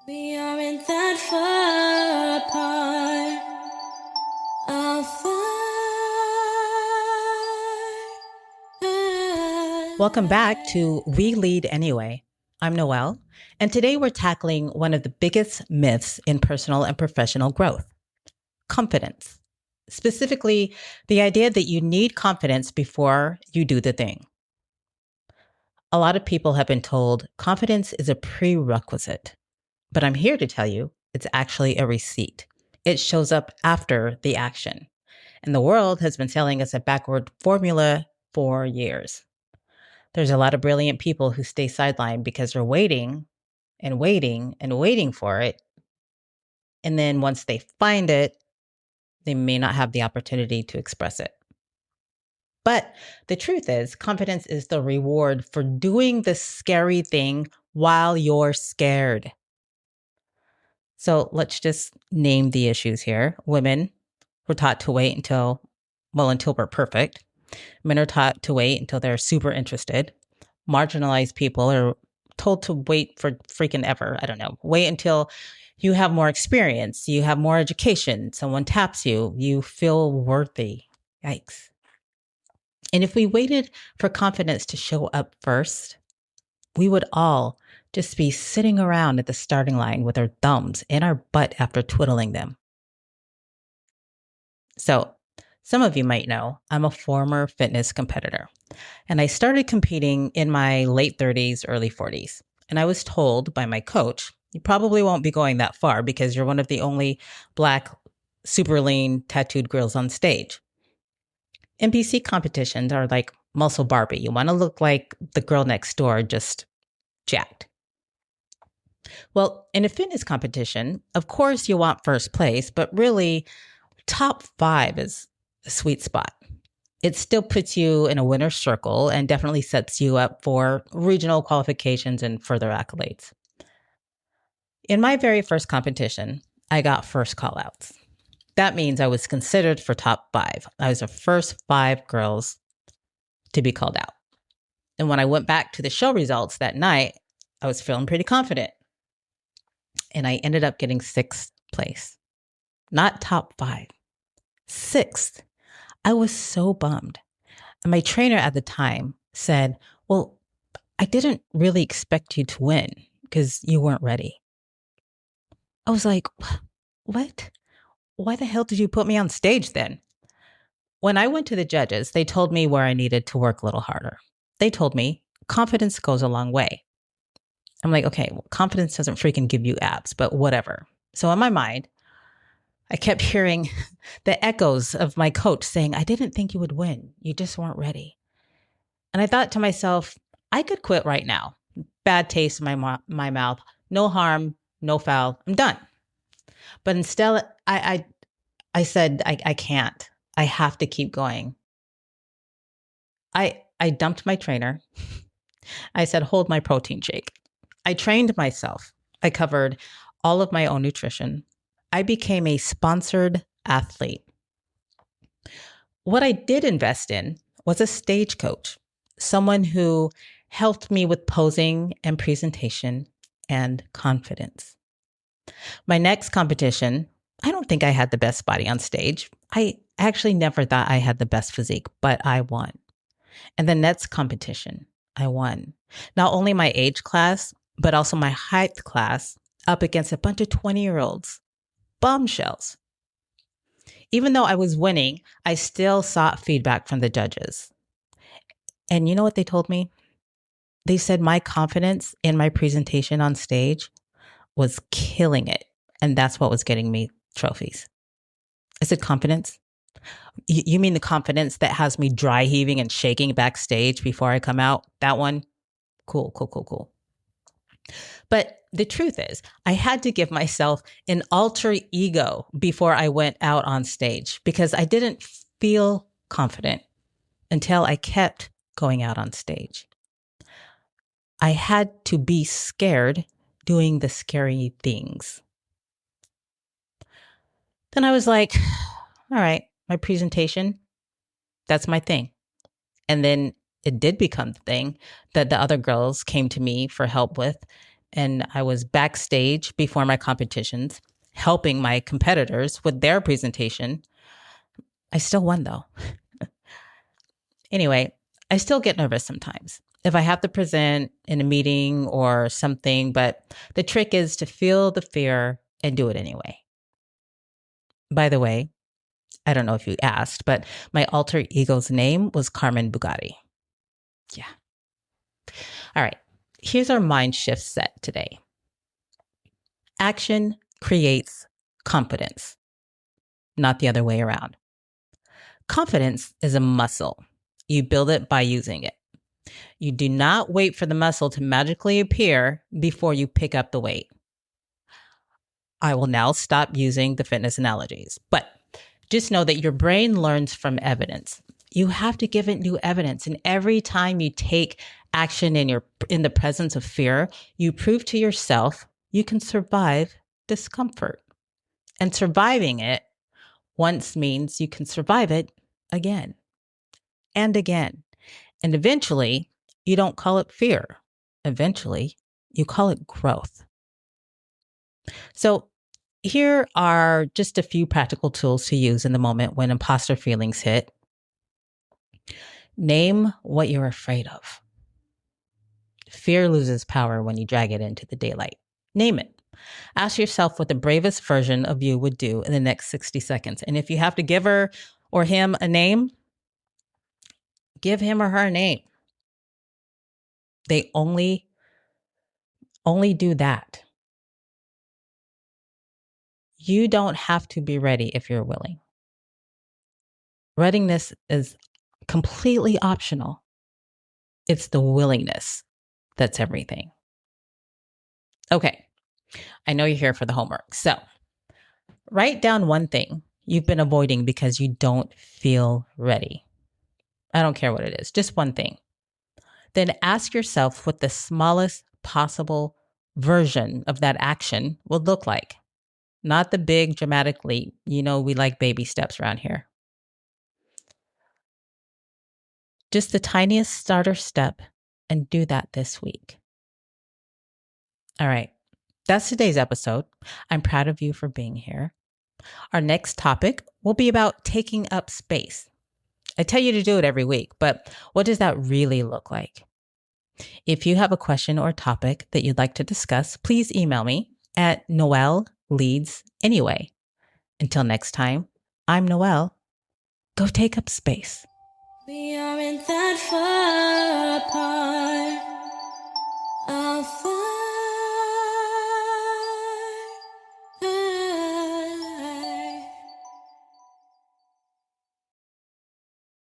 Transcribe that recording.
We aren't that far apart. Welcome back to We Lead Anyway. I'm Noelle, and today we're tackling one of the biggest myths in personal and professional growth: confidence. Specifically, the idea that you need confidence before you do the thing. A lot of people have been told confidence is a prerequisite, but I'm here to tell you it's actually a receipt. It shows up after the action. And the world has been selling us a backward formula for years. There's a lot of brilliant people who stay sidelined because they're waiting and waiting and waiting for it. And then once they find it, they may not have the opportunity to express it. But the truth is, confidence is the reward for doing the scary thing while you're scared. So let's just name the issues here. Women were taught to wait until we're perfect. Men are taught to wait until they're super interested. Marginalized people are told to wait for freaking ever. I don't know. Wait until you have more experience, you have more education, someone taps you, you feel worthy. Yikes. And if we waited for confidence to show up first, we would all just be sitting around at the starting line with our thumbs in our butt after twiddling them. So, some of you might know I'm a former fitness competitor, and I started competing in my late 30s, early 40s. And I was told by my coach, you probably won't be going that far because you're one of the only Black, super lean, tattooed girls on stage. NPC competitions are like muscle Barbie. You want to look like the girl next door, just jacked. Well, in a fitness competition, of course you want first place, but really top 5 is a sweet spot. It still puts you in a winner's circle and definitely sets you up for regional qualifications and further accolades. In my very first competition, I got first callouts. That means I was considered for top 5. I was the first 5 girls to be called out. And when I went back to the show results that night, I was feeling pretty confident. And I ended up getting 6th place. Not top 5. 6th. I was so bummed. And my trainer at the time said, well, I didn't really expect you to win because you weren't ready. I was like, what? Why the hell did you put me on stage then? When I went to the judges, they told me where I needed to work a little harder. They told me confidence goes a long way. I'm like, okay, well, confidence doesn't freaking give you abs, but whatever. So in my mind, I kept hearing the echoes of my coach saying, I didn't think you would win. You just weren't ready. And I thought to myself, I could quit right now. Bad taste in my mouth. No harm, no foul. I'm done. But instead, I said, I can't. I have to keep going. I dumped my trainer. I said, hold my protein shake. I trained myself. I covered all of my own nutrition. I became a sponsored athlete. What I did invest in was a stage coach, someone who helped me with posing and presentation and confidence. My next competition, I don't think I had the best body on stage. I actually never thought I had the best physique, but I won. And the next competition, I won. Not only my age class, but also my height class up against a bunch of 20-year-olds, bombshells. Even though I was winning, I still sought feedback from the judges. And you know what they told me? They said my confidence in my presentation on stage was killing it. And that's what was getting me trophies. I said, confidence? You mean the confidence that has me dry heaving and shaking backstage before I come out? That one? Cool. But the truth is, I had to give myself an alter ego before I went out on stage because I didn't feel confident until I kept going out on stage. I had to be scared doing the scary things. Then I was like, all right, my presentation, that's my thing. And then it did become the thing that the other girls came to me for help with. and I was backstage before my competitions, helping my competitors with their presentation. I still won though. Anyway, I still get nervous sometimes if I have to present in a meeting or something, but the trick is to feel the fear and do it anyway. By the way, I don't know if you asked, but my alter ego's name was Carmen Bugatti. Yeah. All right. Here's our mind shift set today. Action creates confidence, not the other way around. Confidence is a muscle. You build it by using it. You do not wait for the muscle to magically appear before you pick up the weight. I will now stop using the fitness analogies, but just know that your brain learns from evidence. You have to give it new evidence. And every time you take action in the presence of fear, you prove to yourself you can survive discomfort. And surviving it once means you can survive it again and again. And eventually, you don't call it fear. Eventually, you call it growth. So here are just a few practical tools to use in the moment when imposter feelings hit. Name what you're afraid of. Fear loses power when you drag it into the daylight. Name it. Ask yourself what the bravest version of you would do in the next 60 seconds. And if you have to give her or him a name, give him or her a name. They only do that. You don't have to be ready if you're willing. Readiness is completely optional. It's the willingness that's everything. Okay, I know you're here for the homework. So write down one thing you've been avoiding because you don't feel ready. I don't care what it is, just one thing. Then ask yourself what the smallest possible version of that action would look like. Not the big dramatic leap. You know, we like baby steps around here. Just the tiniest starter step, and do that this week. All right. That's today's episode. I'm proud of you for being here. Our next topic will be about taking up space. I tell you to do it every week, but what does that really look like? If you have a question or topic that you'd like to discuss, please email me at noelleadsanyway. Until next time, I'm Noelle. Go take up space. We aren't that far apart. I'll